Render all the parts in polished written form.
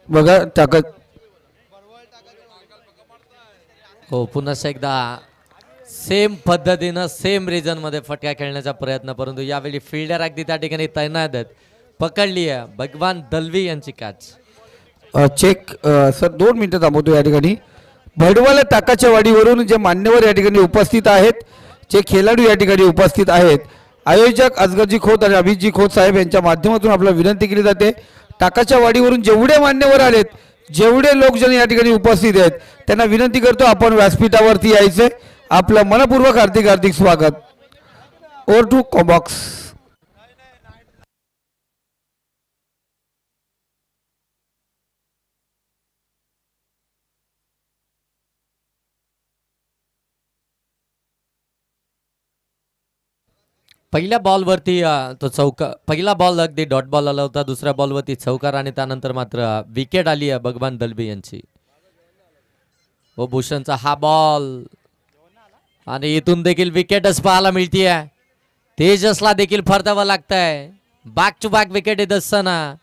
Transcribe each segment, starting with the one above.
बघा ताकद. हो पुन्हा एकदा सेम पद्धतीनं सेम रिजन मध्ये फटका खेळण्याचा प्रयत्न, परंतु यावेळी फिल्डर अगदी त्या ठिकाणी तैनात आहेत. पकडली आहे भगवान दलवी यांची कॅच. चेक सर 2 मिनिटं थांबवतो या ठिकाणी. भडवल टाकाच्या वाडीवरून जे मान्यवर या ठिकाणी उपस्थित आहेत, जे खेळाडू या ठिकाणी उपस्थित आहेत, आयोजक असगरजी खोत आणि अभितजी खोत साहेब यांच्या माध्यमातून आपल्याला विनंती केली जाते, टाकाच्या वाडीवरून जेवढे मान्यवर आलेत, जेवढे लोकजन या ठिकाणी उपस्थित आहेत, त्यांना विनंती करतो आपण व्यासपीठावरती यायचे. आपलं मनपूर्वक हार्दिक हार्दिक स्वागत. ओव्हर टू कॉबॉक्स. पहिल्या बॉलवरती तो चौका, पहिला बॉल अगदी डॉट बॉल आला होता, दुसऱ्या बॉलवरती चौकार आणि त्यानंतर मात्र विकेट आली आहे भगवान दलवी यांची. व भूषणचा हा बॉल आणि इथून देखील विकेटच पाहायला मिळतीये. तेजसला देखील फरतावं लागतंय. बॅक टू बॅक विकेट येत असताना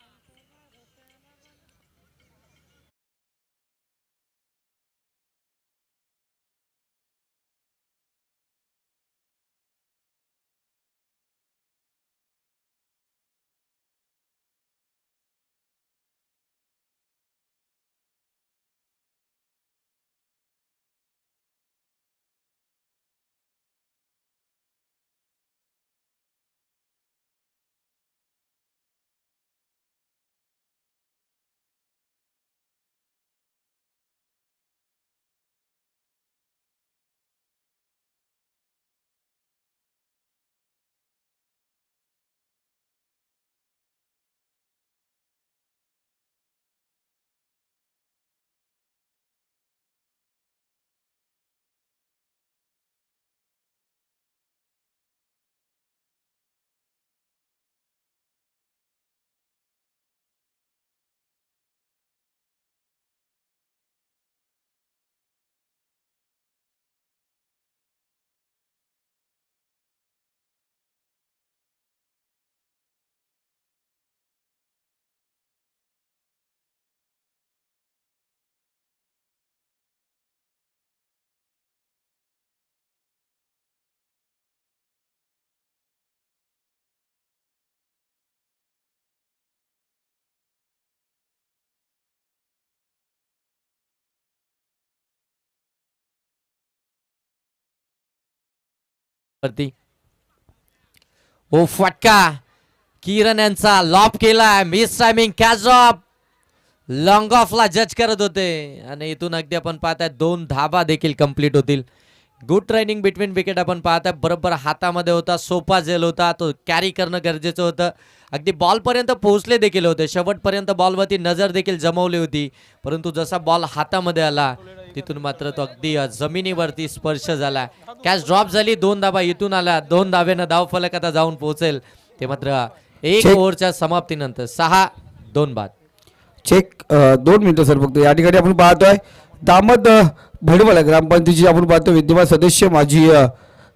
वरती ओ फटका किरण यांचा लॉप केलाय. Miss timing catch drop. Long ऑफला जज करत होते आणि इथून अगदी आपण पाहताय 2 धाबा देखील कंप्लीट होतील. गुड ट्रेनिंग बिटवीन विकेट आपण पाहताय. बरोबर हातामध्ये होता, सोपा झेल होता, तो कॅरी करणं गरजेचं होतं. अगदी बॉलपर्यंत पोहोचले देखील होते, शेवटपर्यंत बॉलवरती नजर देखील जमवली होती, परंतु जसा बॉल हातामध्ये आला तिथून मात्र तो अगदी जमिनीवरती स्पर्श झाला. कॅच ड्रॉप झाली. 2 धाबा इथून आल्या. 2 धाब्यानं धावफलक आता जाऊन पोहोचेल. ते मात्र 1 ओव्हरच्या समाप्तीनंतर 6-2 बाद. चेक 2 मिनिटं सर फक्त. या ठिकाणी आपण पाहतोय दामद भडवल ग्रामपंचायतीचे आपण पाहतो विद्यमान सदस्य माजी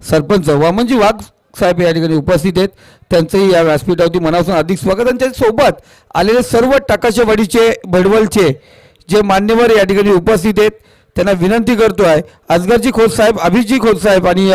सरपंच वामनजी वाघ साहेब या ठिकाणी उपस्थित आहेत. त्यांचंही या व्यासपीठावरती मनापासून अधिक स्वागत. आणि त्याच्यासोबत आलेले सर्व टाकाच्या वाडीचे भडवलचे जे मान्यवर या ठिकाणी उपस्थित आहेत, त्यांना विनंती करतो आहे असगरजी खोत साहेब, अभितजी खोत साहेब आणि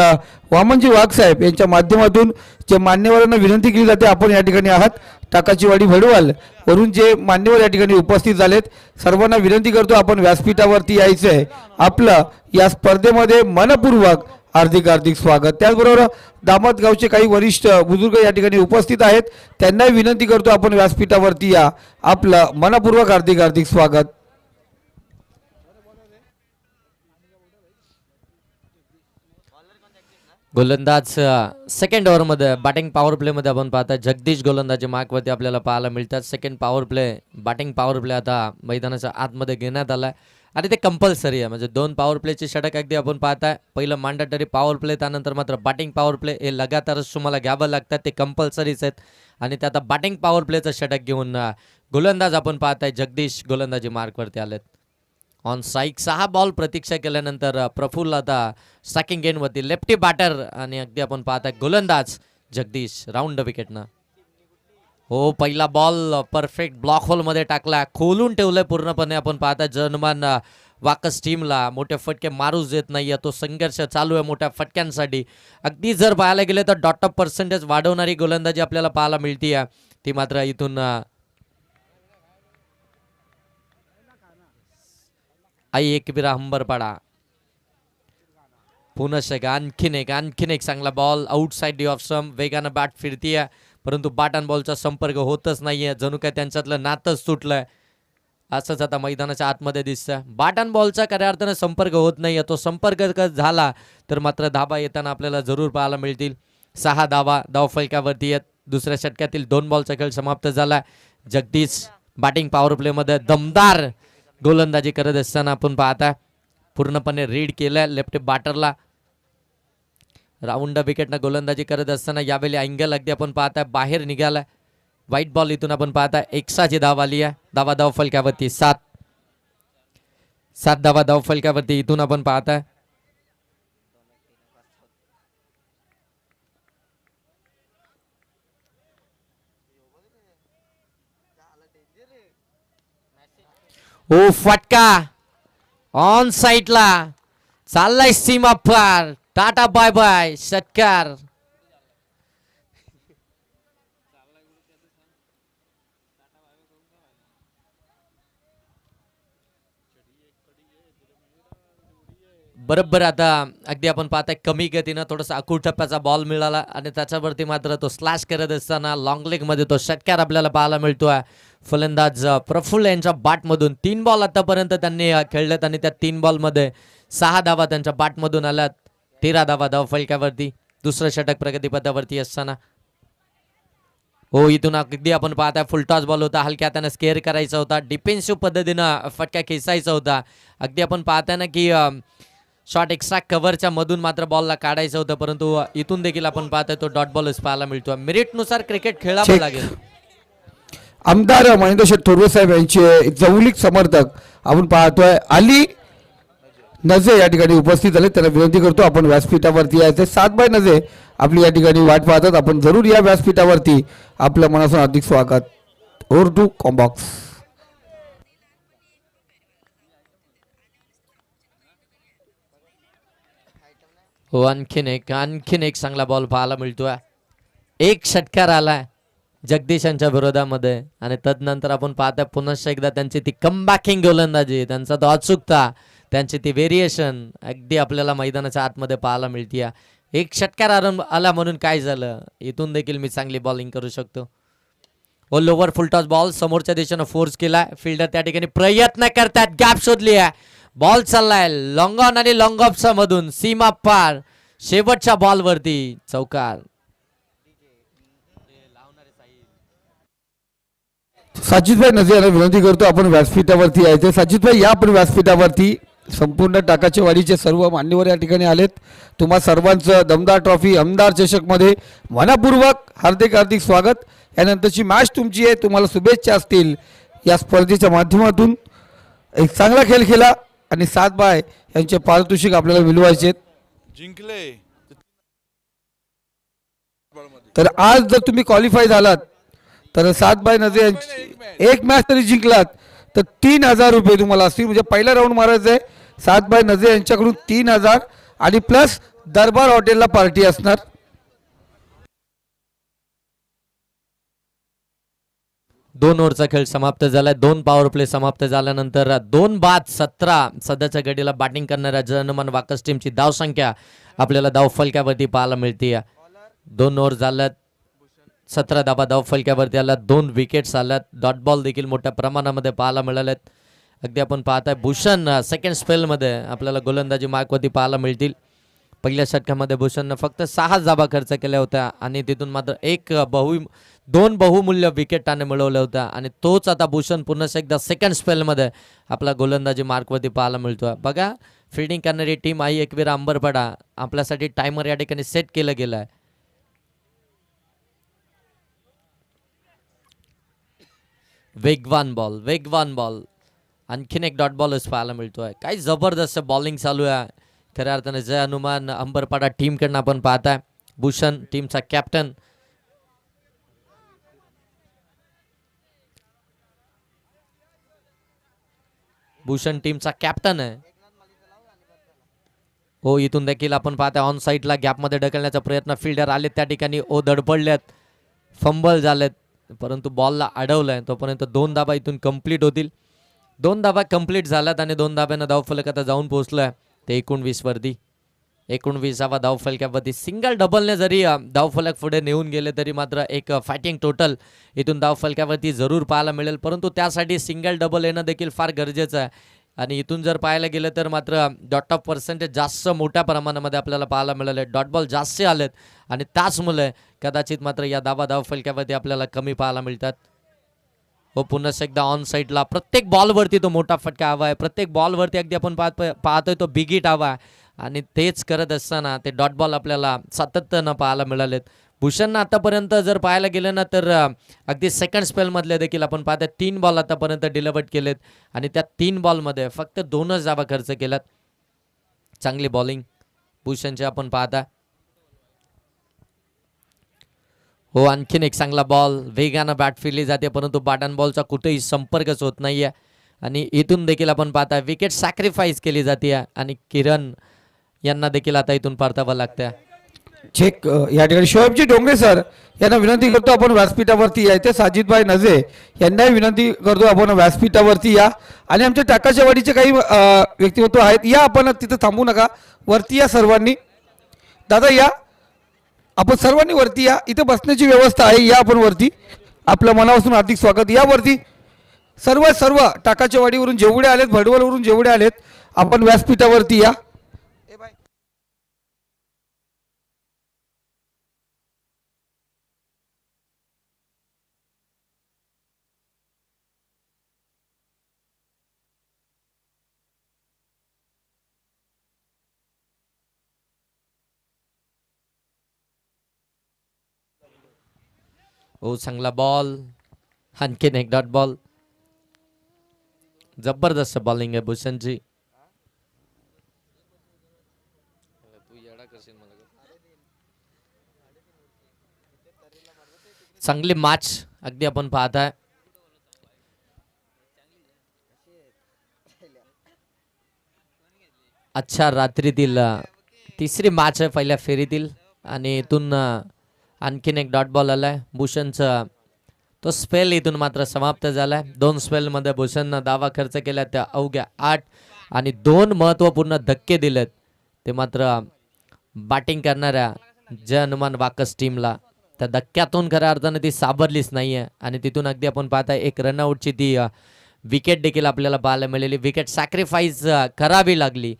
वामनजी वाघ साहेब यांच्या माध्यमातून जे मान्यवरांना विनंती केली जाते, आपण या ठिकाणी आहात टाकाची वाडी भडवल वरून जे मान्यवर या ठिकाणी उपस्थित झालेत, सर्वांना विनंती करतो आपण व्यासपीठावरती यायचं आहे. आपलं या स्पर्धेमध्ये मनपूर्वक हार्दिक हार्दिक स्वागत. त्याचबरोबर दामद गावचे काही वरिष्ठ बुजुर्ग या ठिकाणी उपस्थित आहेत, त्यांनाही विनंती करतो आपण व्यासपीठावरती या. आपलं मनपूर्वक हार्दिक हार्दिक स्वागत. गोलंदाज सेकंड ओव्हरमध्ये बॅटिंग पॉवर प्लेमध्ये आपण पाहता जगदीश गोलंदाजी मार्कवरती आपल्याला पाहायला मिळतात. Second power play, batting power play आता मैदानाच्या आतमध्ये घेण्यात आला आहे आणि ते कंपल्सरी आहे. म्हणजे 2 पॉवर प्लेचे षटक अगदी आपण पाहताय. पहिलं मॅन्डेटरी पॉवर प्ले, त्यानंतर मात्र बॅटिंग पॉवर प्ले हे लगातारच तुम्हाला घ्यावं लागतात, ते कंपल्सरीच आहेत. आणि ते आता बॅटिंग पॉवर प्लेचं षटक घेऊन गोलंदाज आपण पाहताय जगदीश गोलंदाजी मार्कवरती आलेत. ऑन स्ट्राईक 6 बॉल प्रतीक्षा केल्यानंतर प्रफुल्ल आता स्ट्रायकिंग गेनवरती लेफ्टी बॅटर आणि अगदी आपण पाहताय गोलंदाज जगदीश राऊंड विकेटनं. हो, पहिला बॉल परफेक्ट ब्लॉक होल मध्ये टाकला, खोलून ठेवलंय पूर्णपणे. आपण पाहता जर्मन वाकस टीमला मोठे फटके मारूच देत नाहीये. तो संघर्ष चालू आहे मोठ्या फटक्यांसाठी. अगदी जर पाहायला गेले तर डॉट ऑफ पर्सेंटेज वाढवणारी गोलंदाजी आपल्याला पाहायला मिळते. ती मात्र इथून आई एकविरा हंबरपाडा. पुनश आणखीन एक चांगला ball outside the off stump. वेगानं बॅट फिरतीये परंतु बॅट अँड बॉलचा संपर्क होतच नाहीये. जणू काय त्यांच्यातलं नातच तुटलंय असंच आता मैदानाच्या आतमध्ये दिसतं. बॅट अँड बॉलचा खऱ्या अर्थानं संपर्क होत नाहीये. तो संपर्क झाला तर मात्र धाबा येताना आपल्याला जरूर पाहायला मिळतील. 6 धावा धावफलकावरती आहेत. दुसऱ्या षटकातील 2 बॉलचा खेळ समाप्त झाला. जगदीश बॅटिंग पॉवर प्ले मध्ये दमदार गोलंदाजी करत असताना आपण पाहता पूर्णपणे रीड केलंय लेफ्ट बॅटरला. राऊंड विकेटनं गोलंदाजी करत असताना यावेळी अँगल अगदी आपण पाहताय बाहेर निघालाय. व्हाईट बॉल इथून आपण पाहताय 1ची धाव आली आहे. धाव फलकावरती 7 धावा धाव फलकावरती इथून आपण पाहताय. ओ फटका ऑन साईडला चाललाय सीमा पार. टाटा बाय बाय षटकार. बरोबर आता अगदी आपण पाहताय कमी गतीनं थोडासा अकूट टप्प्याचा बॉल मिळाला आणि त्याच्यावरती मात्र तो स्लॅश करत असताना लॉंग लेग मध्ये तो षटकार आपल्याला पाहायला मिळतोय. फलंदाज प्रफुल्ल यांच्या बॅटमधून 3 बॉल आतापर्यंत त्यांनी खेळलेत आणि त्या 3 बॉलमध्ये 6 धावा त्यांच्या बॅटमधून आल्यात. 13 धावा धाव फलकावरती. दुसरं षटक प्रगतीपथावरती असताना हो इथून अगदी आपण पाहताय फुलटॉस बॉल होता. हलक्या त्यानं स्केअर करायचा होता. डिफेन्सिव्ह पद्धतीनं फटका खेचायचा होता. अगदी आपण पाहताय ना की शॉट एक्स्ट्रा कव्हरच्या मधून मात्र बॉलला काढायचं होतं परंतु इथून देखील आपण पाहतोय तो डॉट बॉलच पाहायला मिळतो. मेरिटनुसार क्रिकेट खेळावं लागेल. आमदार महेंद्र शेठ थोरवे साहेब यांचे जवळीक समर्थक आपण पाहतोय अली नजे या ठिकाणी उपस्थित झाले. त्यांना विनंती करतो आपण व्यासपीठावरती यायचे. 7 बाय नजे आपली या ठिकाणी वाट पाहतात. आपण जरूर या व्यासपीठावरती. आपल्या मनापासून हार्दिक स्वागत. Over to Combox. हो आणखीन एक चांगला बॉल पाहायला मिळतोय. एक षटकार आलाय जगदीश यांच्या विरोधामध्ये आणि तदनंतर आपण पाहताय पुन्हा एकदा त्यांची ती कमबॅकिंग गोलंदाजी, त्यांचा तो अचूकता, त्यांची ती व्हेरिएशन अगदी आपल्याला मैदानाच्या आतमध्ये पाहायला मिळते. एक षटकार आला म्हणून काय झालं, इथून देखील मी चांगली बॉलिंग करू शकतो. ओ लोवर फुलटॉस बॉल समोरच्या दिशेनं फोर्स केला. फिल्डर त्या ठिकाणी प्रयत्न करतात, गॅप शोधली आहे. बॉल चाललाय लॉंग ऑन आणि लॉंग ऑफच्या मधून सीमा पार. शेवटच्या बॉलवरती चौकार. साजिदभाई नजे यांना विनंती करतो आपण व्यासपीठावरती यायचे. साजिदभाई या आपण व्यासपीठावरती. संपूर्ण टाकाचे वाडीचे सर्व मान्यवर या ठिकाणी आलेत. तुम्हा सर्वांचं दमदार ट्रॉफी आमदार चषकमध्ये मनापूर्वक हार्दिक हार्दिक स्वागत. यानंतरची मॅच तुमची आहे, तुम्हाला शुभेच्छा असतील. या स्पर्धेच्या माध्यमातून एक चांगला खेळ खेळा आणि 7 बाय यांचे पारितोषिक आपल्याला मिळवायचे. जिंकले तर आज जर तुम्ही क्वालिफाय झालात तर 7 बाय नजे यांची एक मॅच तरी जिंकलात तर 3000 रुपये तुम्हाला असतील. म्हणजे पहिला राऊंड मारायचा आहे. 7 बाय नजे यांच्याकडून 3000 आणि प्लस दरबार हॉटेलला पार्टी असणार. दोन ओव्हरचा खेळ समाप्त झालाय. 2 पॉवर प्ले समाप्त झाल्यानंतर 2 बाद 17 सध्याच्या घडीला बॅटिंग करणाऱ्या जर्मन वाकस टीमची धावसंख्या आपल्याला धाव फलक्यावरती पाहायला मिळते. 2 ओव्हर झाल्यात, 17 धावा धाव फलक्यावरती आल्यात, 2 विकेट्स आल्यात. डॉट बॉल देखील मोठ्या प्रमाणामध्ये पाहायला मिळालेत. अगदी आपण पाहताय भूषण सेकंड स्पेलमध्ये आपल्याला गोलंदाजी मार्कवरती पाहायला मिळतील. पहिल्या षटकामध्ये भूषणनं फक्त 6 धावा खर्च केल्या होत्या आणि तिथून मात्र 2 बहुमूल्य विकेट त्याने मिळवल्या होत्या आणि तोच आता भूषण पुन्हा एकदा सेकंड स्पेलमध्ये आपला गोलंदाजी मार्कवरती पाहायला मिळतोय. बघा फिल्डिंग करणारी टीम आई एकविरा अंबरपाडा आपल्यासाठी टायमर या ठिकाणी सेट केलं गेलं आहे. वेगवान बॉल आणखीन एक डॉट बॉलच पाहायला मिळतोय. काय जबरदस्त बॉलिंग चालू आहे खऱ्या अर्थाने. जय हनुमान अंबरपाडा टीमकडनं आपण पाहताय. भूषण टीमचा कॅप्टन. भूषण टीमचा कॅप्टन आहे. हो, इथून देखील आपण पाहता ऑन साईडला गॅपमध्ये ढकलण्याचा प्रयत्न, फिल्डर आलेत त्या ठिकाणी, धडपडल्यात, फंबल झालेत, परंतु बॉलला अडवलंय. तोपर्यंत 2 धाबा इथून कंप्लीट होतील. 2 धाबा कंप्लीट झाल्यात आणि 2 धाब्यानं धावफलक आता जाऊन पोहोचलोय ते 19 वरती. 19वा धावफलकावरती सिंगल डबलने जरी धावफलक पुढे नेऊन गेले तरी मात्र एक फायटिंग टोटल इथून धावफलकावरती जरूर पाहायला मिळेल, परंतु त्यासाठी सिंगल डबल येणं देखील फार गरजेचं आहे. आणि इथून जर पाहायला गेलं तर मात्र डॉट ऑफ पर्सेंटेज जास्त मोठ्या प्रमाणामध्ये आपल्याला पाहायला मिळाले, डॉट बॉल जास्त आलेत आणि त्याचमुळे कदाचित मात्र या धावफलकावरती आपल्याला कमी पाहायला मिळतात. हो, पुन्हा एकदा ऑन साईडला प्रत्येक बॉलवरती तो मोठा फटका हवा आहे, प्रत्येक बॉलवरती अगदी आपण पाहतोय तो बिग हिट हवा आहे आणि तेच करत असताना ते डॉट बॉल आपल्याला सातत्यानं पाहायला मिळालेत. भूषणनं आतापर्यंत जर पाहायला गेलं ना तर अगदी सेकंड स्पेलमधले देखील आपण पाहतो 3 बॉल आतापर्यंत डिलिव्हर्ड केलेत आणि त्या 3 बॉलमध्ये फक्त 2च धावा खर्च केल्यात. चांगली बॉलिंग भूषणची आपण पाहता. हो, आणखीन एक चांगला बॉल, वेगानं बॅट फिरली जाते परंतु बॅट अँड बॉलचा कुठेही संपर्कच होत नाहीये आणि इथून देखील आपण पाहता विकेट सॅक्रिफाईस केली जाते आणि किरण यांना देखील आता इथून परतावं लागतं. चेक या ठिकाणी शोएबजी डोंगरे सर यांना विनंती करतो आपण व्यासपीठावरती या. इथे साजिदभाई नजे यांनाही विनंती करतो आपण व्यासपीठावरती या आणि आमच्या टाकाच्या वाडीचे काही व्यक्तिमत्व आहेत, या आपण तिथं थांबू नका, वरती या सर्वांनी. दादा या, आपण सर्वांनी वरती या, इथे बसण्याची व्यवस्था आहे, या आपण वरती. आपल्या मनापासून हार्दिक स्वागत. या वरती सर्व टाकाच्या वाडीवरून जेवढे आलेत, भडवलवरून जेवढे आलेत, आपण व्यासपीठावरती या. हो, चांगला बॉल, आणखीन एक डॉट बॉल. जबरदस्त बॉलिंग आहे भूषणची. चांगली मॅच अगदी आपण पाहताय. अच्छा रात्रीतील तिसरी मॅच आहे पहिल्या फेरीतील आणि इथून आणखीन एक डॉट बॉल आलाय. भूषणचा तो स्पेल इथून मात्र समाप्त झालाय. 2 स्पेलमध्ये भूषणनं धावा खर्च केल्या त्या अवघ्या 8 आणि 2 महत्त्वपूर्ण धक्के दिलेत ते मात्र बॅटिंग करणाऱ्या जय हनुमान वाकस टीमला. त्या धक्क्यातून खऱ्या अर्थाने ती सावरलीच नाहीये आणि तिथून अगदी आपण पाहताय एक रनआउटची ती विकेट देखील आपल्याला पाहायला मिळाली. विकेट सॅक्रिफाईस करावी लागली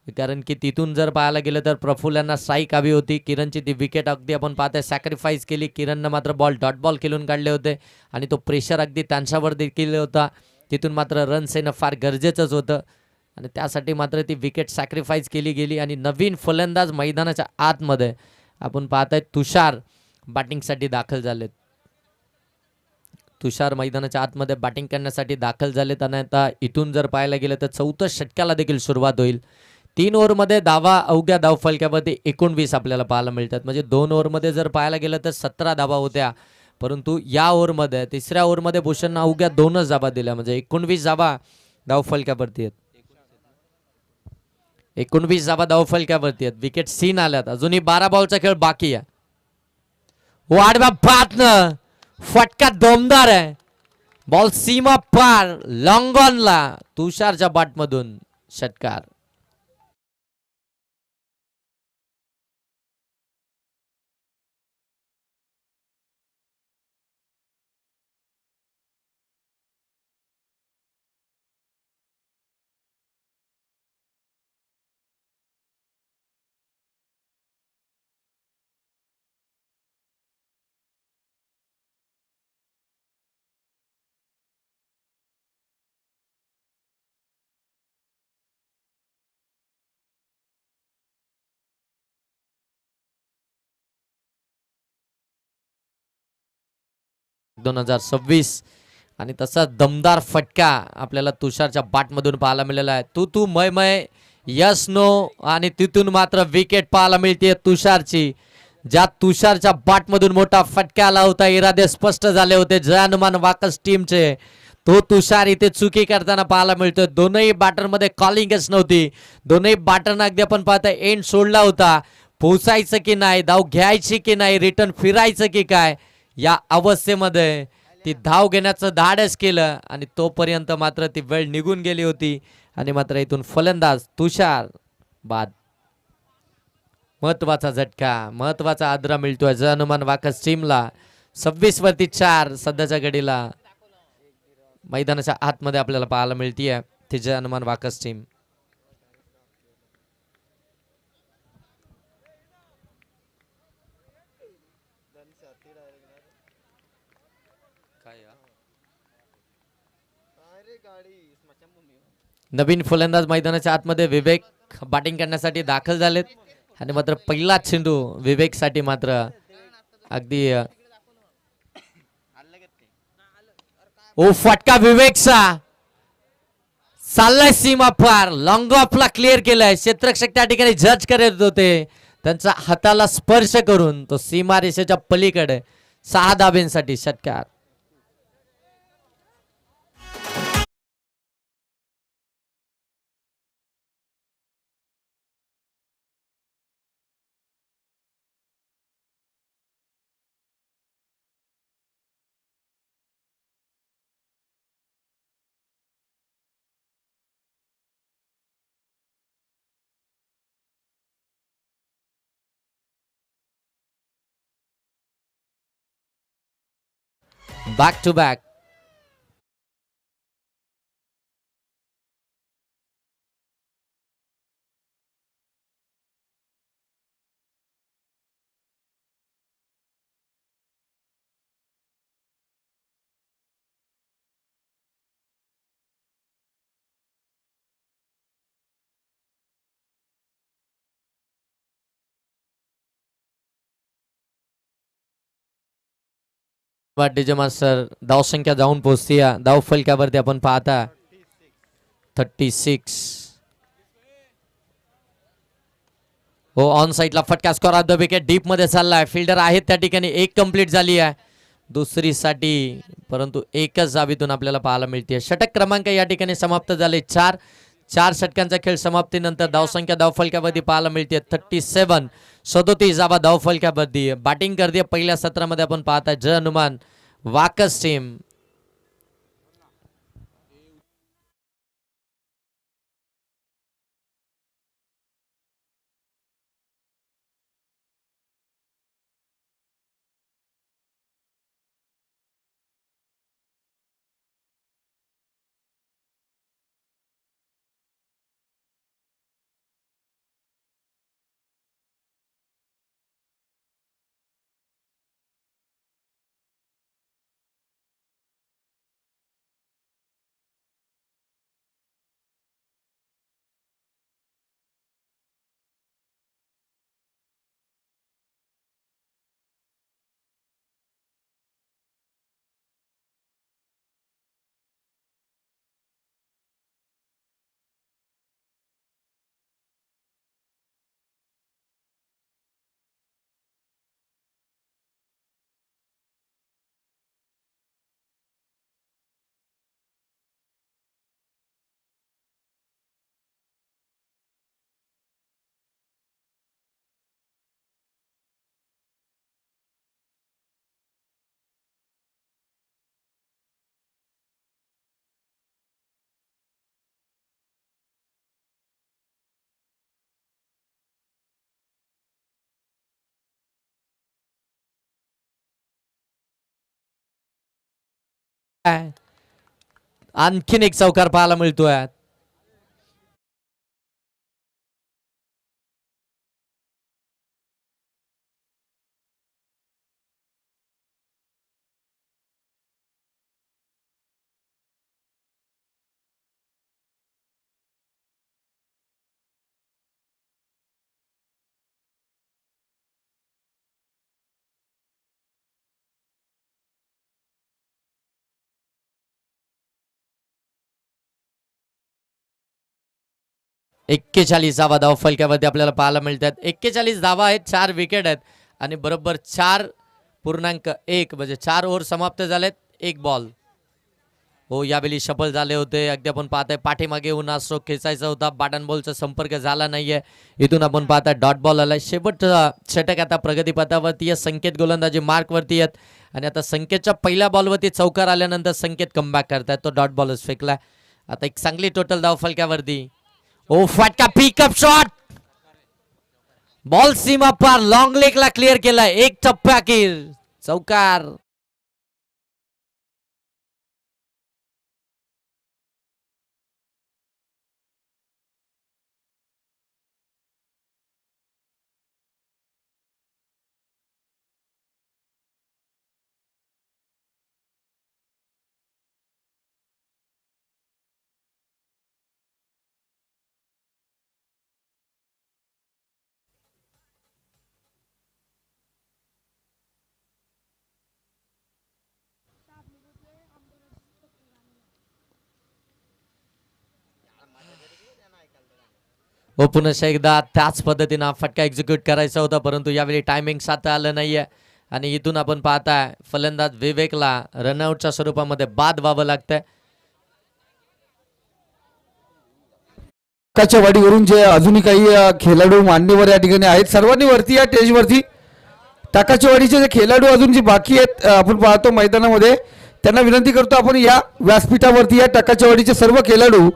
कारण की तिथून जर पाहायला गेलं तर प्रफुल्लांना स्ट्राईक हवी होती. किरणची ती विकेट अगदी आपण पाहताय सॅक्रिफाईस केली. किरणनं मात्र बॉल डॉट बॉल खेळून काढले होते आणि तो प्रेशर अगदी त्यांच्यावर देखील होता. तिथून मात्र रन्स येणं फार गरजेचंच होतं आणि त्यासाठी मात्र ती विकेट सॅक्रिफाईस केली गेली आणि नवीन फलंदाज मैदानाच्या आतमध्ये आपण पाहताय तुषार बॅटिंगसाठी दाखल झालेत. तुषार मैदानाच्या आतमध्ये बॅटिंग करण्यासाठी दाखल झालेत आणि आता इथून जर पाहायला गेलं तर 4थ्या षटकाला देखील सुरुवात होईल. 3 ओव्हरमध्ये धावा अवघ्या धावफलकावरती 19 आपल्याला पाहायला मिळतात. म्हणजे 2 ओव्हरमध्ये जर पाहायला गेलं तर 17 धावा होत्या परंतु या ओव्हरमध्ये 3ऱ्या ओव्हरमध्ये भूषणनं अवघ्या 2च धावा दिल्या म्हणजे 19 धावा धावफलकावरती आहेत. 19 धावा धावफलकावरती आहेत. विकेट सीन आल्यात. अजूनही 12 बॉलचा खेळ बाकी आहे. वाढवा बातनं फटका दमदार आहे. बॉल सीमा पार लॉंग ऑनला तुषारच्या बॅटमधून षटकार. आणि तसा दमदार फटका आपल्याला तुषारच्या बॅटमधून पाहायला मिळाला आहे. तू मय यस नो आणि तिथून मात्र विकेट पाहायला मिळते तुषारची. ज्या तुषारच्या बॅटमधून मोठा फटका आला होता, इरादे स्पष्ट झाले होते जय हनुमान वाकस टीमचे. तो तुषार इथे चुकी करताना पाहायला मिळतोय. दोनही बॅटरमध्ये कॉलिंगच नव्हती. दोनही बॅटरनं अगदी आपण पाहताय एंड सोडला होता. पोचायचं की नाही, धाव घ्यायची की नाही, रिटर्न फिरायचं की काय, या अवस्थेमध्ये ती धाव घेण्याचं धाडस केलं आणि तोपर्यंत मात्र ती वेळ निघून गेली होती आणि मात्र इथून फलंदाज तुषार बाद. महत्वाचा झटका, महत्वाचा आदरा मिळतोय जय हनुमान वाकस टीमला. 26 वरती 4 सध्याच्या घडीला मैदानाच्या आतमध्ये आपल्याला पाहायला मिळतीये ती जय हनुमान वाकस टीम. नवीन फलंदाज मैदानाच्या आतमध्ये विवेक बॅटिंग करण्यासाठी दाखल झालेत आणि मात्र पहिला चेंडू विवेक साठी मात्र अगदी ओ फटका विवेकचा चाललाय सीमा पार. लॉंग ऑफला क्लिअर केलाय. क्षेत्ररक्षक त्या ठिकाणी जज करत होते. त्यांचा हाताला स्पर्श करून तो सीमा रेषेच्या पलीकडे 6 धाब्यांसाठी षटकार. Back to back. DJ master धाव संख्या जाऊन पोहोचती. धाव फलकावरती आपण पाहता 36. हो ऑन साईडला फटका score of the wicket deep मध्ये चाललाय. फिल्डर आहेत त्या ठिकाणी. एक कंप्लीट झाली आहे दुसरी साठी, परंतु एकच जाबीतून आपल्याला पाहायला मिळते. षटक क्रमांक या ठिकाणी समाप्त झाले. 4 षटकांचा खेळ समाप्तीनंतर धावसंख्या धावफलकावरती पाहायला मिळते 37. 37 जावा धावफलकावरती. बॅटिंग करते पहिल्या सत्रामध्ये आपण पाहता जय हनुमान वाकस टीम. आणखीन एक चौकार पाहायला मिळतोय. एक्केचाळीस धावा धाव फलक्यावरती आपल्याला पाहायला मिळतात. 41 धावा आहेत, 4 विकेट आहेत आणि बरोबर 4.1 म्हणजे 4 ओव्हर समाप्त झालेत. 1 बॉल. हो यावेळी सफल झाले होते. अगदी आपण पाहताय पाठीमागे येऊन हा स्ट्रोक खेचायचा होता. बॅट बॉलचा संपर्क झाला नाहीये. इथून आपण पाहताय डॉट बॉल आलाय. शेवटचा षटक आता प्रगतीपथावरती आहे. संकेत गोलंदाजी मार्कवरती आहेत आणि आता संकेतच्या पहिल्या बॉलवरती चौकार आल्यानंतर संकेत कमबॅक करतायत. तो डॉट बॉलच फेकलाय. आता एक चांगली टोटल धाव फलकावरती. ओ फटका पिकअप शॉट. बॉल सीमा पार लॉंग लेगला क्लिअर केलाय. एक टप्पा अखेर चौकार. व पुन्हा एकदा त्याच पद्धतीनं हा फटका एक्झिक्यूट करायचा होता, परंतु यावेळी टायमिंग साधता आलं नाहीये आणि इथून आपण पाहताय फलंदाज विवेकला रनआउटच्या स्वरूपामध्ये बाद व्हावं लागतंय. टाकाच्या वाडीवरून जे अजूनही काही खेळाडू मान्यवर या ठिकाणी आहेत, सर्वांनी वरती या स्टेजवरती. टाकाच्या वाडीचे जे खेळाडू अजून जे बाकी आहेत आपण पाहतो मैदानामध्ये, त्यांना विनंती करतो आपण या व्यासपीठावरती या टाकाच्या वाडीचे सर्व खेळाडू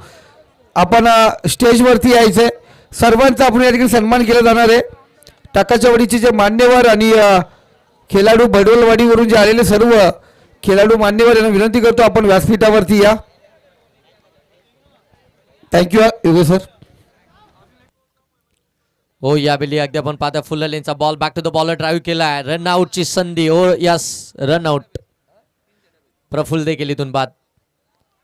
आपण स्टेजवरती यायचे. सर्वांचा आपण या ठिकाणी सन्मान केला जाणार आहे. टाकाच्या वाडीचे जे मान्यवर आणि खेळाडू भडवलवाडीवरून जे आलेले सर्व खेळाडू मान्यवर यांना विनंती करतो आपण व्यासपीठावरती या. Thank you Yogesh sir. हो यावेळी अगदी आपण पाहता फुल लेनचा ball back to the bowler drive केलाय. रन आउटची संधी. Oh yes run out. Praful देखील इथून बाद.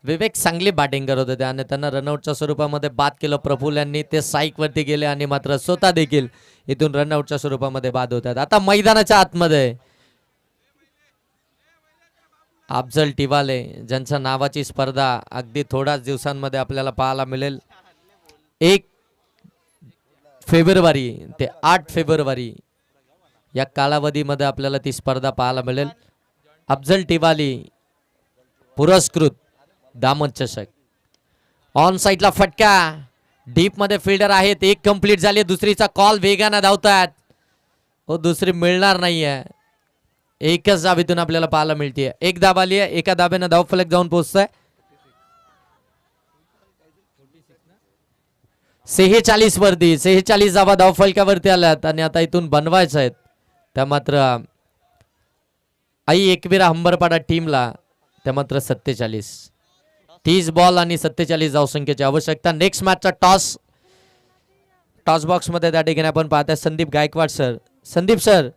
विवेक चांगली बॅटिंग करत होते आणि त्यांना रनआउटच्या स्वरूपामध्ये बाद केलं. प्रफुल्ल यांनी ते साईक वरती गेले आणि मात्र स्वतः देखील इथून रनआउटच्या स्वरूपामध्ये बाद होतात. आता मैदानाच्या आतमध्ये अफजल टिवाले ज्यांच्या नावाची स्पर्धा अगदी थोड्याच दिवसांमध्ये आपल्याला पाहायला मिळेल. 1 फेब्रुवारी ते 8 फेब्रुवारी या कालावधीमध्ये आपल्याला ती स्पर्धा पाहायला मिळेल. अफजल टिवाली पुरस्कृत दामन चषक. ऑन साइडला फटका. डीप मध्ये फिल्डर आहेत. एक कंप्लीट झाली. दुसरीचा कॉल वेगाने धावतात. हो दुसरी मिळणार नाहीये. एकच धाबीतून आपल्याला पाहायला मिळते. एक धाब आली आहे. एका धाब्यानं धावफलक जाऊन पोहोचतोय. 46 वरती 46 धावा धावफलकावरती आल्यात आणि आता इथून बनवायचं आहेत. त्या मात्र आई एकविरा हंबरपाडा टीमला त्या मात्र 47 30 बॉल आणि 47 धावसंख्येची आवश्यकता. नेक्स्ट मॅचचा टॉस बॉक्स मध्ये त्या ठिकाणी आपण पाहताय Sandeep Gaikwad sir. Sandeep sir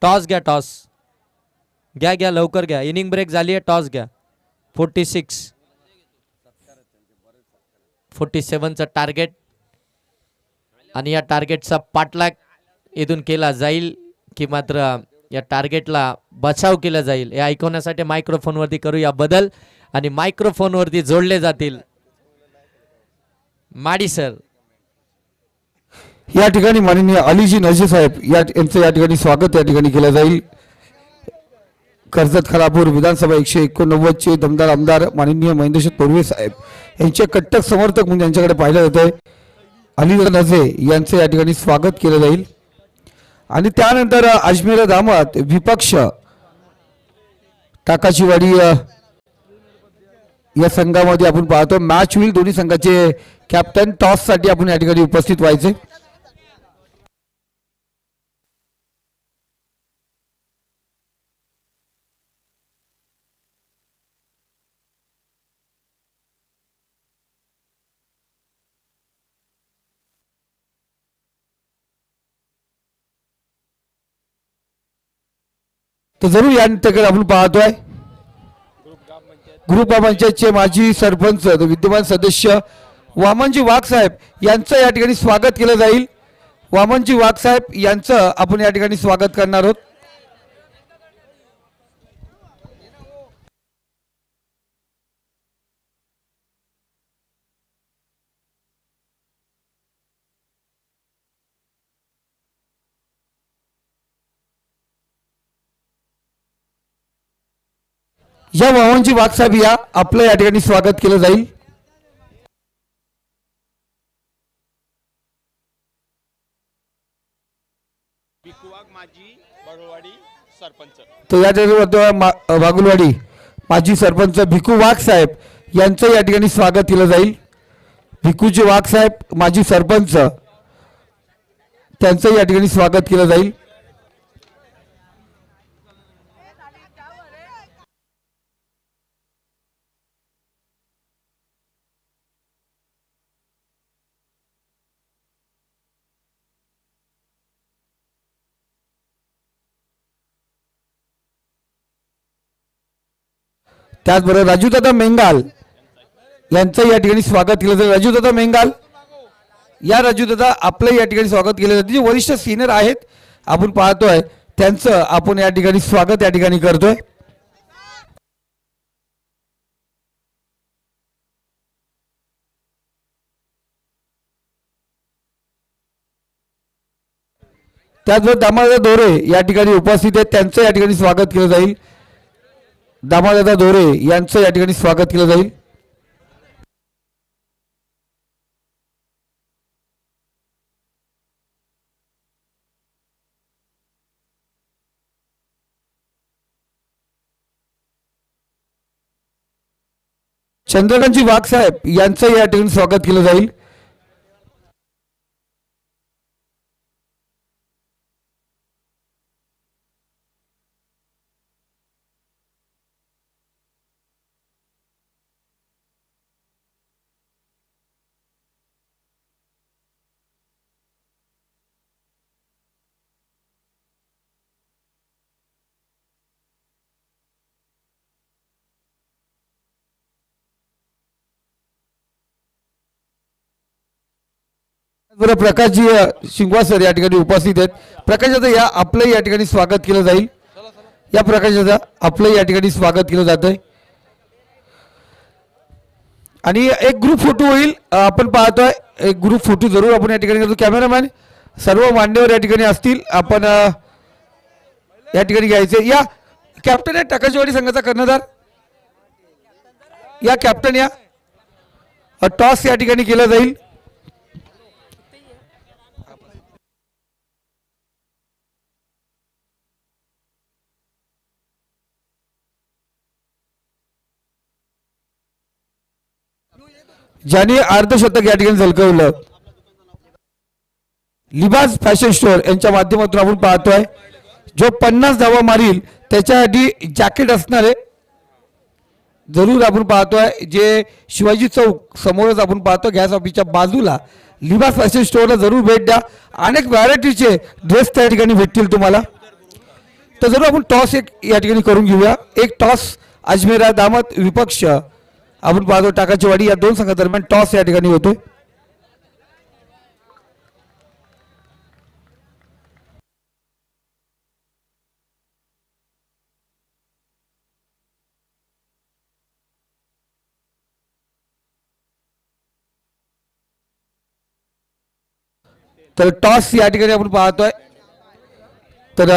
toss घ्या. टॉस घ्या लवकर घ्या. इनिंग ब्रेक झाली आहे. टॉस घ्या. 47चं टार्गेट आणि या टार्गेटचा पाठलाग इथून केला जाईल की मात्र या टार्गेटला बचाव केला जाईल हे ऐकवण्यासाठी मायक्रोफोनवरती करूया बदल आणि मायक्रोफोनवरती जोडले जातील माडी सर. या ठिकाणी माननीय अलीजी नजीर साहेब यांचं या ठिकाणी स्वागत या ठिकाणी केलं जाईल. कर्जत खालापूर विधानसभा 189 चे दमदार आमदार माननीय महेंद्रशेठ तोरवे साहेब यांचे कट्टक समर्थक म्हणून यांच्याकडे पाहिलं जात आहे. अली नजे यांचं या ठिकाणी स्वागत केलं जाईल आणि त्यानंतर अजमेर दामत विपक्ष टाकाचीवाडी या संघामध्ये आपण पाहतो मॅच होईल. दोन्ही संघाचे कॅप्टन टॉस साठी आपण या ठिकाणी उपस्थित व्हायचे. तर जरूर या नृत्याकडे आपण पाहतोय ग्रुप ग्रामपंचायतचे माजी सरपंच विद्यमान सदस्य वामनजी वाघ साहेब यांचं या ठिकाणी स्वागत केलं जाईल. वामनजी वाघ साहेब यांचं आपण या ठिकाणी स्वागत करणार आहोत. या वाहनची वाघसाहेब या आपलं या ठिकाणी स्वागत केलं जाईल. तर या ठिकाणी वाघुलवाडी माजी सरपंच भिकू वाघ साहेब यांचं या ठिकाणी स्वागत केलं जाईल. भिकूजी वाघ साहेब माजी सरपंच त्यांचं या ठिकाणी स्वागत केलं जाईल. त्याचबरोबर राजूदादा मेंगाल यांचं या ठिकाणी स्वागत केलं जाईल. राजूदादा मेंगाल या राजूदादा आपलं या ठिकाणी स्वागत केलं जातं. जे वरिष्ठ सिनियर आहेत आपण पाहतोय त्यांचं आपण या ठिकाणी स्वागत या ठिकाणी करतोय. त्याचबरोबर दामादादा दोरे या ठिकाणी उपस्थित आहेत त्यांचं या ठिकाणी स्वागत केलं जाईल. दामादादा दोरे यांचं या ठिकाणी स्वागत केलं जाईल. चंद्रकांतजी वाघ साहेब यांचं या ठिकाणी स्वागत केलं जाईल. बरं प्रकाशजी शिंगवा सर या ठिकाणी उपस्थित आहेत. प्रकाशदा या आपलं या ठिकाणी स्वागत केलं जाईल. या प्रकाशदा आपलं या ठिकाणी स्वागत केलं जात आहे. आणि एक ग्रुप फोटो होईल आपण पाहतोय. एक ग्रुप फोटो जरूर आपण या ठिकाणी करतो. कॅमेरामॅन सर्व मान्यवर या ठिकाणी असतील आपण या ठिकाणी घ्यायचे. या कॅप्टन आहे टाकाचीवाडी संघाचा कर्णधार या कॅप्टन या टॉस या ठिकाणी केला जाईल. ज्यांनी अर्धशतक या ठिकाणी झलकवलं लिबास फॅशन स्टोअर यांच्या माध्यमातून आपण पाहतोय. जो 50 धावा मारील त्याच्यासाठी जॅकेट असणार आहे. जरूर आपण पाहतोय जे शिवाजी चौक समोरच आपण पाहतो गॅस ऑफिसच्या बाजूला लिबास फॅशन स्टोअरला जरूर भेट द्या. अनेक व्हरायटीचे ड्रेस त्या ठिकाणी भेटतील तुम्हाला. तर जरूर आपण टॉस एक या ठिकाणी करून घेऊया. एक टॉस अजमेरा दामत विपक्ष आपण पाहतो टाकाचीवाडी या दोन संघादरम्यान टॉस या ठिकाणी होतोय. तर टॉस या ठिकाणी आपण पाहतोय. तर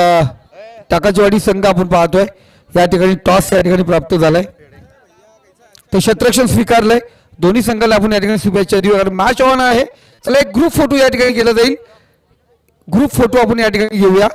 टाकाचीवाडी संघ आपण पाहतोय या ठिकाणी टॉस या ठिकाणी प्राप्त झालाय. तर क्षेत्ररक्षण स्वीकारलंय. दोन्ही संघाला आपण या ठिकाणी शुभेच्छा देऊ. मॅच ऑन आहे. चला एक ग्रुप फोटो या ठिकाणी केला जाईल. ग्रुप फोटो आपण या ठिकाणी घेऊया.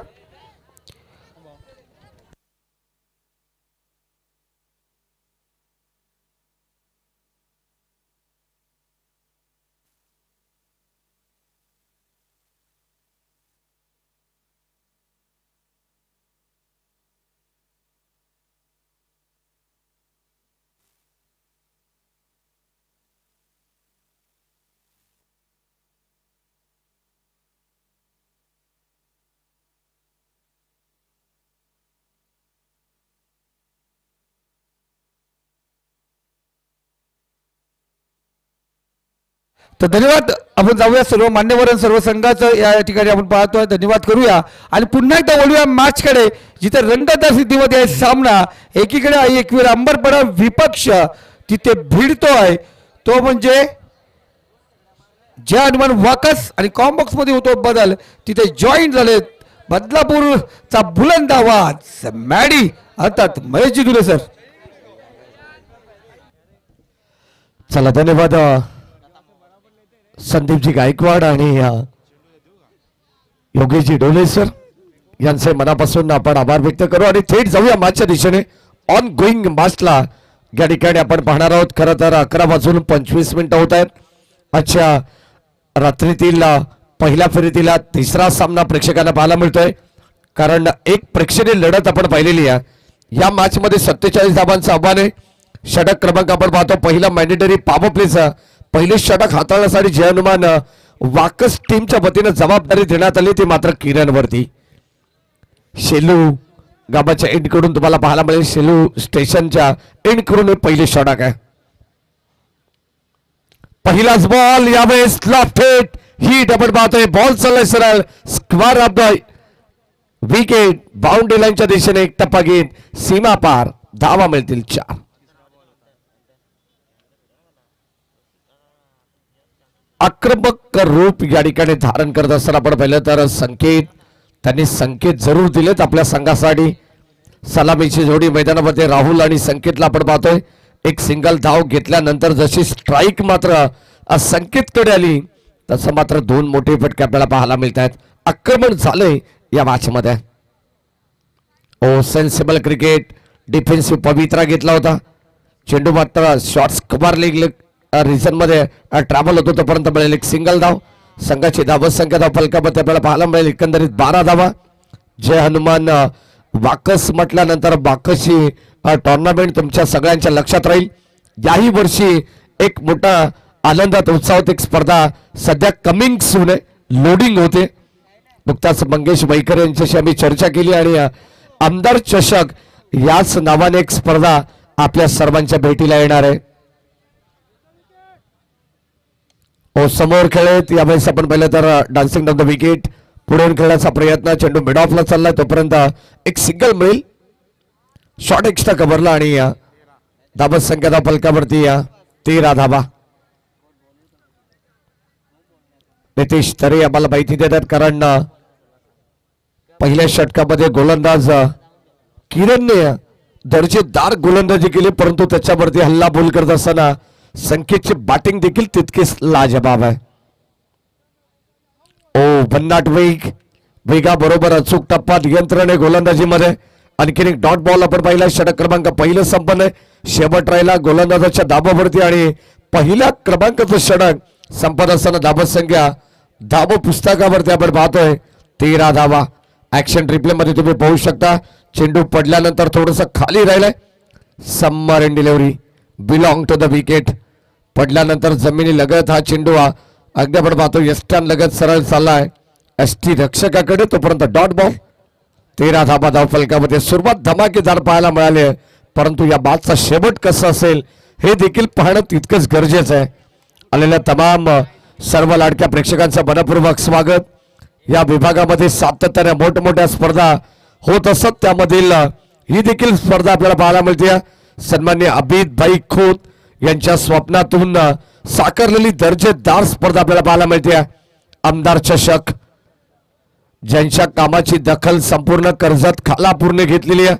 तर धन्यवाद. आपण जाऊया सर्व मान्यवर सर्व संघाचं या ठिकाणी आपण पाहतोय. धन्यवाद करूया आणि पुन्हा एकदा वळूया मॅचकडे जिथे रंगतदार स्थितीमध्ये आहे सामना. एकीकडे एकवीर अंबरपडा विपक्ष तिथे भिडतोय तो म्हणजे जय हनुमान वाकस आणि कॉम्बॉक्स मध्ये होतो बदल तिथे जॉईन झालेत बदलापूरचा बुलंद आवाज मॅडी अर्थात महेशजी दुले सर. चला धन्यवाद संदीपजी गायकवाड आणि योगेशजी डोले सर यांचे मनापासून आपण आभार व्यक्त करू आणि थेट जाऊया मॅचच्या दिशेने. ऑन गोईंग मॅचला या ठिकाणी आपण पाहणार आहोत. खरं तर 11:25 होत आहेत. आजच्या रात्रीतील पहिल्या फेरीतील तिसरा सामना प्रेक्षकांना पाहायला मिळतोय, कारण एक प्रेक्षणीय लढत आपण पाहिलेली आहे. या मॅच मध्ये 47 धावांचं आव्हान आहे. षटक क्रमांक आपण पाहतो. पहिला मॅन्डेटरी पॉवर प्लेचं पहिले षटक हाताळण्यासाठी जय हनुमान वाकस टीमच्या वतीनं जबाबदारी देण्यात आली, ती मात्र किरणवरती. शेलू गावाच्या एंड कडून तुम्हाला पाहायला मिळेल. शेलू स्टेशनच्या एंड कडून हे पहिले षटक आहे. पहिलाच बॉल यावेळेस लॉफ्टेड हिट आपण पाहतोय. बॉल चाललाय सरळ square of the wicket. Boundary लाईनच्या दिशेने एक टप्पा घेत सीमा पार. धावा मिळतील 4. आक्रमक रूप या ठिकाणी धारण करत असताना आपण पाहिलं तर त्यांनी संकेत जरूर दिलेत आपल्या संघासाठी. सलामीची जोडी मैदानामध्ये राहुल आणि संकेतला आपण पाहतोय. एक सिंगल धाव घेतल्यानंतर जशी स्ट्राईक मात्र संकेतकडे आली तसं मात्र 2 मोठे फटके आपल्याला पाहायला मिळत आहेत. आक्रमण झालंय या मॅच मध्ये. ओ सेन्सिबल क्रिकेट. डिफेन्सिव्ह पवित्रा घेतला होता. चेंडू मात्र शॉट्स कव्हर लेग रिझन मध्ये ट्रॅव्हल होतो तोपर्यंत मिळेल एक सिंगल धाव. संघाची धावसंख्या धाव फलकामध्ये आपल्याला पाहायला मिळेल एकंदरीत 12 धावा. जय हनुमान वाकस म्हटल्यानंतर वाकसची टुर्नामेंट तुमच्या सगळ्यांच्या लक्षात राहील. याही वर्षी एक मोठा आनंदात उत्साहात एक स्पर्धा सध्या कमिंग सून आहे, लोडिंग होते. नुकताच मंगेश वैकर यांच्याशी आम्ही चर्चा केली आणि आमदार चषक याच नावाने एक स्पर्धा आपल्या सर्वांच्या भेटीला येणार आहे. ओ समोर खेळत यावेळेस आपण पाहिलं तर डान्सिंग डाऊन द विकेट. पुढे खेळण्याचा प्रयत्न. चेंडू मिड ऑफला चाललाय तोपर्यंत एक सिंगल मिळेल. शॉट एक्स्ट्रा कव्हरला आणि धाबत संख्या धाव फलकावरती 13 धावा. नितेश तरे आम्हाला माहिती देतात, कारण पहिल्या षटकामध्ये गोलंदाज किरणने दर्जेदार गोलंदाजी केली, परंतु त्याच्यावरती हल्ला बोल करत असताना संकेतची बॅटिंग देखील तितकीच लाजबाब आहे. ओ भन्नाट वेगाबरोबर अचूक टप्पा नियंत्रण आहे गोलंदाजीमध्ये. आणखीन एक डॉट बॉल आपण पाहिला. षटक क्रमांक पहिलं संपन्न आहे. शेवट राहिला गोलंदाजाच्या दाबावरती आणि पहिल्या क्रमांकाचं षटक संपत असताना धावत संख्या धाव पुस्तकावरती आपण पाहतोय 13 धावा. ऍक्शन रिप्ले मध्ये तुम्ही पाहू शकता. चेंडू पडल्यानंतर थोडस खाली राहिलंय. समर इन delivery belong to the wicket. पडल्यानंतर जमिनी लगत हा चेंडू अगदी आपण पाहतो यष्टान लगत सरळ चाललाय एसटी रक्षकाकडे, तोपर्यंत डॉट बॉल. 13 धाबा धाव फलकामध्ये. सुरुवात धमाकेदार पाहायला मिळाली, परंतु या बादचा शेवट कसा असेल हे देखील पाहणं तितकंच गरजेचं आहे. आलेल्या तमाम सर्व लाडक्या प्रेक्षकांचं मनपूर्वक स्वागत. या विभागामध्ये सातत्याने मोठमोठ्या स्पर्धा होत असत, त्यामधील ही देखील स्पर्धा आपल्याला पाहायला मिळते. सन्मान्य अभित भाई खोत यांच्या स्वप्नातून साकारलेली दर्जेदार स्पर्धा आपल्याला पाहायला मिळते. आमदार चषक, ज्यांच्या कामाची दखल संपूर्ण कर्जत खालापूरने घेतलेली आहे,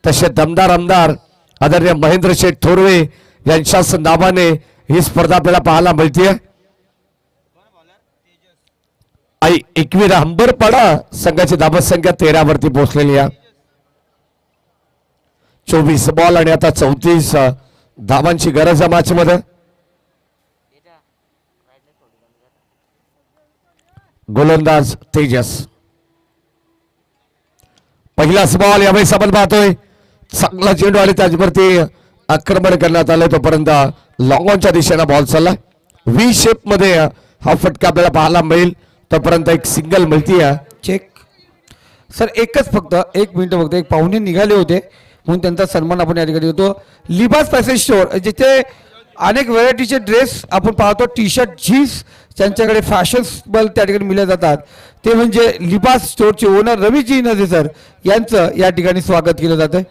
तसे दमदार आमदार आदरणीय महेंद्र शेठ थोरवे यांच्याच नावाने ही स्पर्धा आपल्याला पाहायला मिळते. आई एकवीर हंबरपाडा संघाची धावत संख्या 13 वरती पोहोचलेली आहे. 24 बॉल आणि आता 34 धावांची गरज आहे मॅच मध्ये. गोलंदाज तेजस. पहिलाच बॉल यावेळेस आपण पाहतोय चांगला चेंडू आले त्याच्यावरती आक्रमण करण्यात आलं, तोपर्यंत लॉंग ऑनच्या दिशेने बॉल चालला. व्ही शेप मध्ये हा फटका आपल्याला पाहायला मिळेल, तोपर्यंत एक सिंगल मिळतीये. Check sir. एकच फक्त 1 मिनिट फक्त. एक पाहुणे निघाले होते म्हणून त्यांचा सन्मान आपण या ठिकाणी होतो. लिबास पॅसेज स्टोअर, जिथे अनेक व्हरायटीचे ड्रेस आपण पाहतो, टी शर्ट, जीन्स त्यांच्याकडे फॅशनेबल त्या ठिकाणी मिळले जातात. ते म्हणजे लिबास स्टोअरचे ओनर रवीजी नजे सर यांचं या ठिकाणी स्वागत केलं जातं.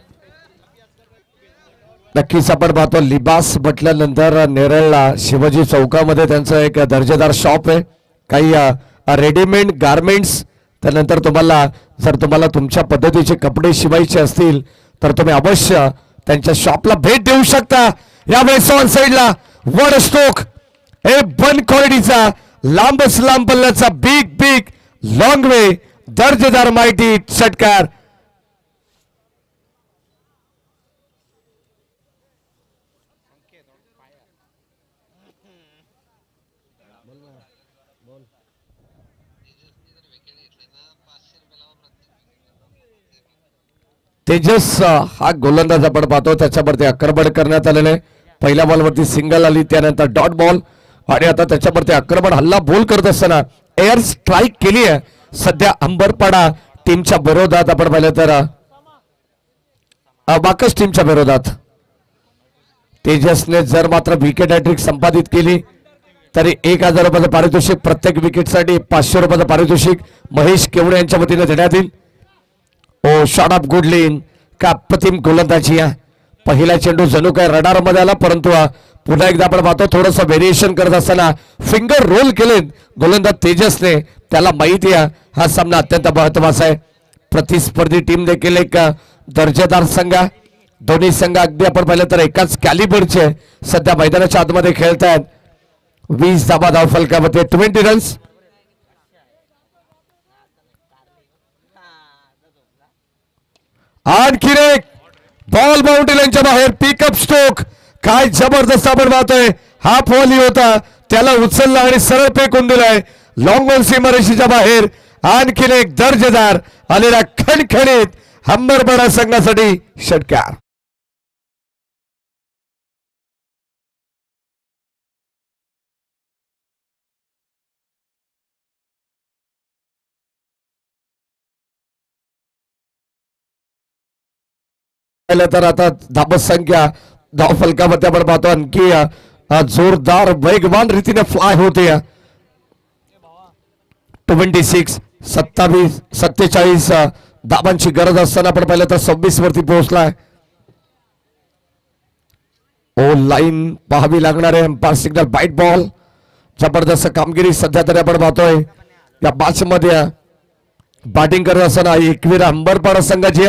नक्कीच आपण पाहतो लिबास म्हटल्यानंतर नेरळला शिवाजी चौकामध्ये त्यांचं एक दर्जेदार शॉप आहे. काही रेडीमेड गारमेंट्स. त्यानंतर तुम्हाला तुमच्या पद्धतीचे कपडे शिवायचे असतील तर तुम्ही अवश्य त्यांच्या शॉपला भेट देऊ शकता. यावेळेस ऑन साइडला वर स्ट्रोक हे बन क्वालिटीचा लांबच लांब पल्ल्याचा बिग बिग लॉंग वे दर्जेदार माहिती षटकार. तेजस हा गोलंदाज आपण पाहतो त्याच्यावरती आक्रमण करण्यात आलेलं आहे. पहिल्या बॉलवरती सिंगल आली त्यानंतर डॉट बॉल आणि आता त्याच्यावरती आक्रमण हल्ला बोल करत असताना एअर स्ट्राईक केली आहे. सध्या अंबरपाडा टीमच्या विरोधात आपण पाहिलं तर बाकस टीमच्या विरोधात तेजसने जर मात्र विकेट हॅट्रिक संपादित केली तरी 1000 रुपयाचं पारितोषिक प्रत्येक विकेटसाठी 500 रुपयाचं पारितोषिक महेश केवडे यांच्या वतीने देण्यात येईल. ओ शॉट ऑफ गुडलिन का अप्रतिम गोलंदाजी आहे. पहिला चेंडू जणू काय रडार मध्ये आला परंतु पुन्हा एकदा आपण पाहतो थोडंसं व्हेरिएशन करत असताना फिंगर रोल केले गोलंदाज तेजसने. त्याला माहिती आहे हा सामना अत्यंत महत्वाचा आहे. प्रतिस्पर्धी टीम देखील एक दर्जेदार संघ. दोन्ही संघ अगदी आपण पाहिलं तर एकाच कॅलिबरचे सध्या मैदानाच्या आतमध्ये खेळत आहेत. 20 धाबा धाव फलकामध्ये 20 रन्स. आणखी एक बॉल बाउंड्री लाईनच्या बाहेर पिकअप स्ट्रोक. काय जबरदस्त आपण पाहतोय. हा फॉली होता त्याला उचलला आणि सरळ फेकून दिलाय लॉंग ऑन सीमारेषेच्या बाहेर. आणखी एक दर्जेदार आलेला खणखणीत हंबरपाडा संघासाठी षटकार. तर आता धाबस संख्या धाव फलकामध्ये आपण पाहतो आणखी जोरदार वेगवान रीतीने फ्लाय होते. 26 27 47 धाबांची गरज असताना आपण पाहिलं तर 26 वरती पोहोचलाय. ओ लाईन पाहावी लागणार आहे. Umpire signal wide ball. जबरदस्त कामगिरी सध्या तरी आपण पाहतोय या मॅच मध्ये. बॅटिंग करत असताना एकवीर अंबरपाडा संघाची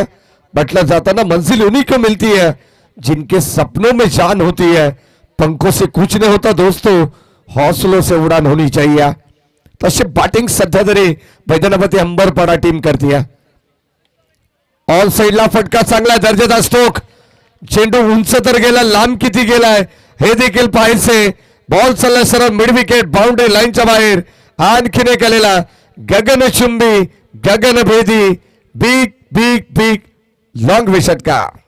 बटला जाताना मंजिल उन्हीं को मिलती है जिनके सपनों में जान होती है. पंखों से कुछ नहीं होता दोस्तों, हौसलों से उड़ान होनी चाहिए. तशी बॅटिंग सध्या तरी मैदानामध्ये अंबरपाडा टीम करते. ऑल साइडला फटका चांगला दर्जेदार स्ट्रोक. चेंडू उंच तर गेला लांब किती गेलाय हे देखील पाहायचे. बॉल चालला सरळ मिड विकेट बाउंड्री लाईनच्या बाहेर. आणखीन एक आलेला गगनचुंबी गगनभेदी बिग बिग बिग लॉंग वे षटकार.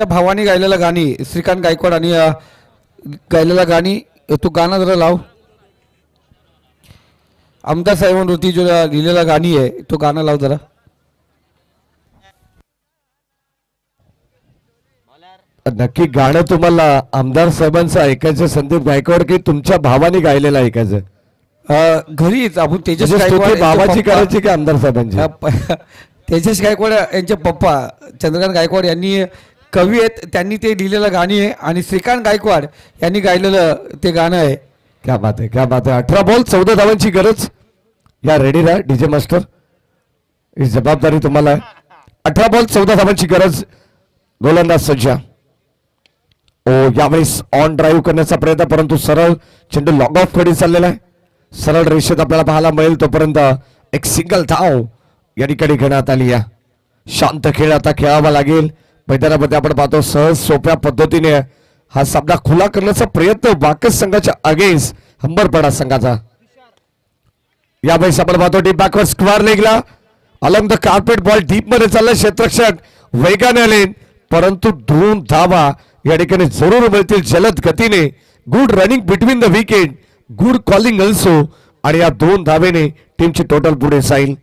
भावानी गायलेलं गाणी श्रीकांत गायकवाड आणि गायलेलं गाणी तू गाणं जरा लाव. आमदार साहेबांवरती जो लिहिलेलं गाणी आहे तो गाणं लाव जरा. नक्की गाणं तुम्हाला आमदार साहेबांचं ऐकायचं संदीप गायकवाड की तुमच्या भावाने गायलेलं ऐकायचं? घरीच आपण तेजस म्हणजे गायकवाड भावाची करायची की आमदार साहेबांची? तेजस गायकवाड यांचे पप्पा चंद्रकांत गायकवाड यांनी कवी आहेत, त्यांनी ते लिहिलेलं गाणी आहे आणि श्रीकांत गायकवाड यांनी गायलेलं ते गाणं आहे. क्या बात आहे, क्या बात आहे. 18 बॉल 14 धावांची गरज. या रेडी राहा डीजे मास्टर, ही जबाबदारी तुम्हाला आहे. 18 बॉल 14 धावांची गरज. गोलंदाज सज्जा. ओ यावेळेस ऑन ड्राईव्ह करण्याचा प्रयत्न परंतु सरळ चेंडू लॉग ऑफ कडे चाललेला आहे. सरळ रेषेत आपल्याला पाहायला मिळेल तोपर्यंत एक सिंगल धाव या ठिकाणी घेण्यात आली आहे. शांत खेळ आता खेळावा लागेल. मैदानामध्ये आपण पाहतो सहज सोप्या पद्धतीने हा सामना खुला करण्याचा प्रयत्न बाकस संघाच्या अगेन्स्ट हंबरपाडा संघाचा. यावेळेस आपण पाहतो डीप बॅकवर्ड स्क्वेअर लेगला along the carpet ball deep मध्ये चालला. क्षेत्ररक्षक वेगाने आले परंतु 2 धावा या ठिकाणी जरूर मिळतील जलद गतीने. Good running between the wicket, good calling also आणि या 2 धावेने टीमची टोटल पुढे जाईल.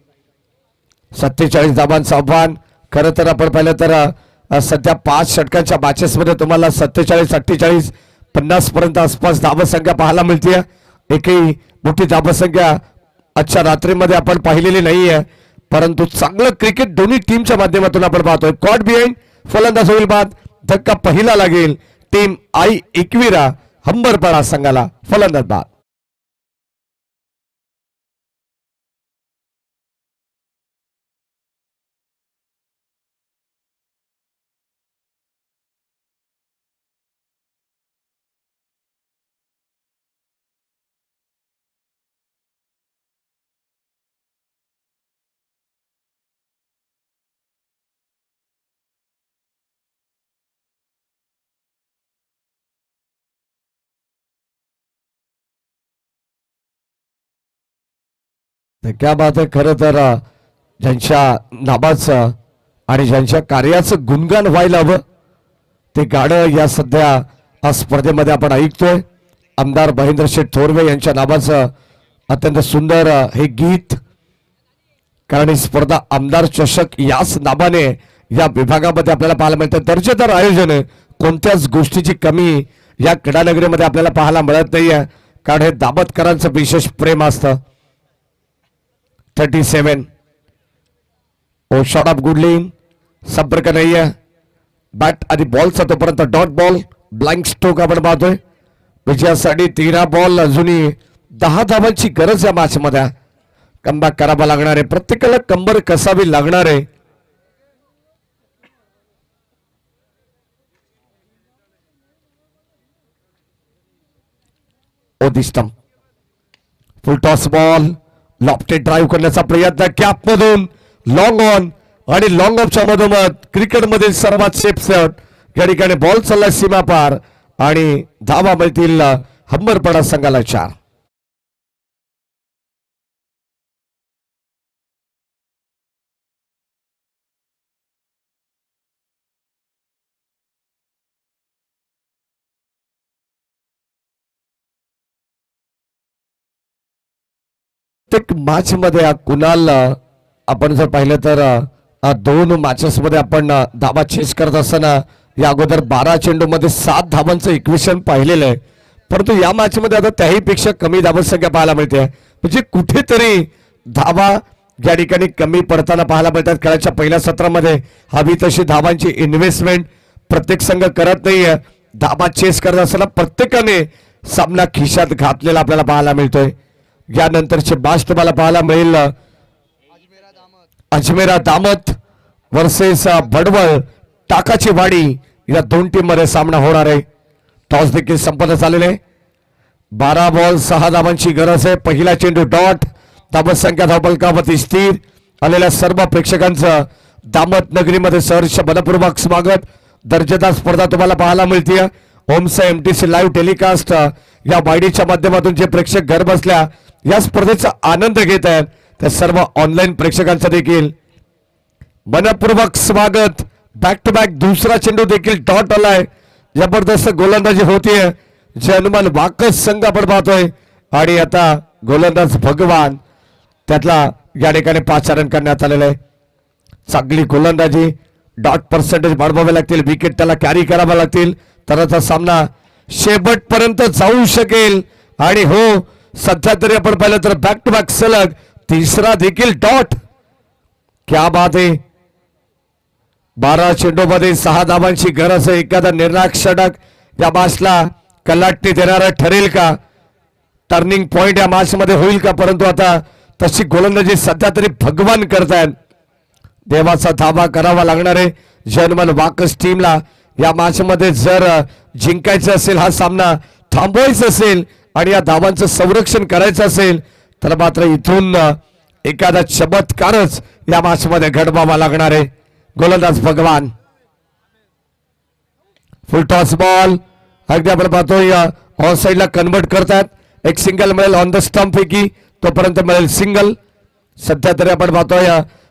47 धावांचं आव्हान. खरं तर आपण पाहिलं तर सध्या 5 षटकांच्या मॅचेस मध्ये तुम्हाला 47 48 50 पर्यंत आसपास धावा संख्या पाहायला मिळते. एकही मोठी धावसंख्या आजच्या रात्रीमध्ये आपण पाहिलेली नाहीये, परंतु चांगलं क्रिकेट दोन्ही टीमच्या माध्यमातून आपण पाहतोय. कॉट बिहाइंड, फलंदाज होईल बाद, धक्का पहिला लागेल टीम आई एकविरा हंबरपाडा संघाला. फलंदाज बाद. क्या बात आहे. खरं तर ज्यांच्या नावाचं आणि ज्यांच्या कार्याचं गुणगान व्हायला हवं ते गाणं या सध्या स्पर्धेमध्ये आपण ऐकतोय. आमदार महेंद्र शेठ थोरवे यांच्या नावाचं अत्यंत सुंदर हे गीत, कारण ही स्पर्धा आमदार चषक याच नावाने या विभागामध्ये आपल्याला पाहायला मिळतं. दर्जेदार आयोजन आहे, कोणत्याच गोष्टीची कमी या क्रीडानगरीमध्ये आपल्याला पाहायला मिळत नाहीये, कारण हे दाबतकरांचं विशेष प्रेम असतं. 37 ओ शॉट ऑफ गुडलिन, संपर्क नाहीये. बॅट आणि बॉलचा तोपर्यंत डॉट बॉल, ब्लँक स्ट्रोक आपण पाहतोय. विजयासाठी 13 बॉल, अजूनही 10 धावांची गरज या मॅच मध्ये. कमबॅक करावा लागणार आहे, प्रत्येकाला कंबर कसावी लागणार आहे. ओदिस्टम full toss ball, lofted drive करण्याचा प्रयत्न, कॅप मधून लॉंग ऑन आणि लॉंग ऑफच्या मधोमध क्रिकेटमधील सर्वात सेफ शॉट. या ठिकाणी बॉल चालला सीमा पार आणि धावा मिळतील हंबरपाडा संघाला 4. प्रत्येक मॅच मध्ये कुणाल आपण जर पाहिलं तर 2 मॅचेस मध्ये आपण धावा चेस करत असताना या अगोदर 12 चेंडू मध्ये 7 धावांचं इक्वेशन पाहिलेलं आहे, परंतु या मॅच मध्ये आता त्याही पेक्षा कमी धावसंख्या पाहायला मिळते. म्हणजे कुठेतरी धावा या ठिकाणी कमी पडताना पाहायला मिळतात. खेळाच्या पहिल्या सत्रामध्ये हवी तशी धावांची इन्व्हेस्टमेंट प्रत्येक संघ करत नाहीये. धावा चेस करत असताना प्रत्येकाने सामना खिशात घातलेला आपल्याला पाहायला मिळतोय. यानंतरचे बाश तुम्हाला पाहायला मिळेल अजमेरा दामत वर्सेस भडवळ टाकाची वाडी. या 2 टीम मध्ये सामना होणार आहे. टॉस देखील संपन्न झालेले. 12 बॉल 6 धावांची गरज आहे. पहिला चेंडू डॉट, धावसंख्या धावफलकावरती स्थिर. आलेल्या सर्व प्रेक्षकांचं दामत नगरीमध्ये सहर्ष मनपूर्वक स्वागत. दर्जेदार स्पर्धा तुम्हाला पाहायला मिळते. होमचा एमटीसी लाईव्ह टेलिकास्ट या वाडीच्या माध्यमातून जे प्रेक्षक घर बसल्या या स्पर्धेचा आनंद घेत आहेत त्या सर्व ऑनलाईन प्रेक्षकांचं देखील मनपूर्वक स्वागत. बॅक टू बॅक दुसरा चेंडू देखील डॉट आलाय. जबरदस्त गोलंदाजी होतीये. जनमन वाकस संघ आपण पाहतोय आणि आता गोलंदाज भगवान त्यातला या ठिकाणी 5 रन करण्यात आलेले आहे. चांगली गोलंदाजी, डॉट पर्सेंटेज वाढवावे लागतील, विकेट त्याला कॅरी करावा लागतील तरच सामना शेवटपर्यंत जाऊ शकेल. आणि हो, सध्या तरी आपण पाहिलं तर बॅक टू बॅक सलग तिसरा देखील डॉट. क्या बात आहे. 12 चेंडूमध्ये 6 धावांची गरज आहे. एखादा निर्णायक षटक या मॅचला कलाटणी देणारा ठरेल का? टर्निंग पॉइंट या मॅच मध्ये होईल का? परंतु आता तशी गोलंदाजी सध्या तरी भगवान करतायत. देवाचा धावा करावा लागणार आहे जनमन वाकस टीमला. या मॅच मध्ये जर जिंकायचं असेल, हा सामना थांबवायचा असेल आणि या धावांचं संरक्षण करायचं असेल तर मात्र इथून एखादा चमत्कारच या मॅच मध्ये घडवावा लागणार आहे. गोलंदाज भगवान फुल टॉस बॉल अगदी आपण पाहतोय ऑन साइडला कन्वर्ट करतात. एक सिंगल मिळेल ऑन द स्टंप पैकी, तोपर्यंत मिळेल सिंगल. सध्या तरी आपण पाहतोय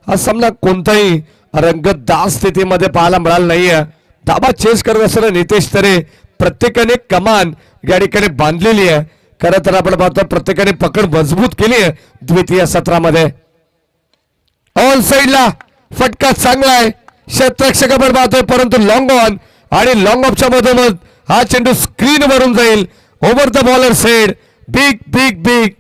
हा सामना कोणताही रंगतदार स्थितीमध्ये पाहायला मिळाला नाहीये. धाबा चेस करत असताना नितेश तरे प्रत्येकाने कमान या ठिकाणी बांधलेली आहे. खरं तर आपण पाहतो प्रत्येकाने पकड मजबूत केली आहे द्वितीय सत्रामध्ये. ऑन साइडला फटका चांगला आहे, क्षेत्ररक्षक आपण पाहतोय, परंतु लॉंग ऑन आणि लॉंग ऑफच्या मधोमध हा चेंडू स्क्रीन वरून जाईल. Over the bowler sed. Big big big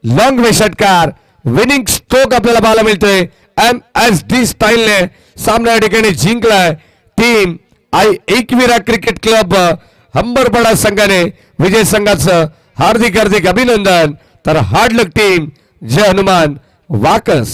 long वे षटकार विनिंग स्ट्रोक आपल्याला पाहायला मिळतोय. MSD स्टाईलने सामना या ठिकाणी जिंकलाय. टीम एकविरा क्रिकेट क्लब हंबरपाडा संघाने विजय संघाचं हार्दिक हार्दिक अभिनंदन. तर हार्ड लक टीम जय हनुमान वाकस.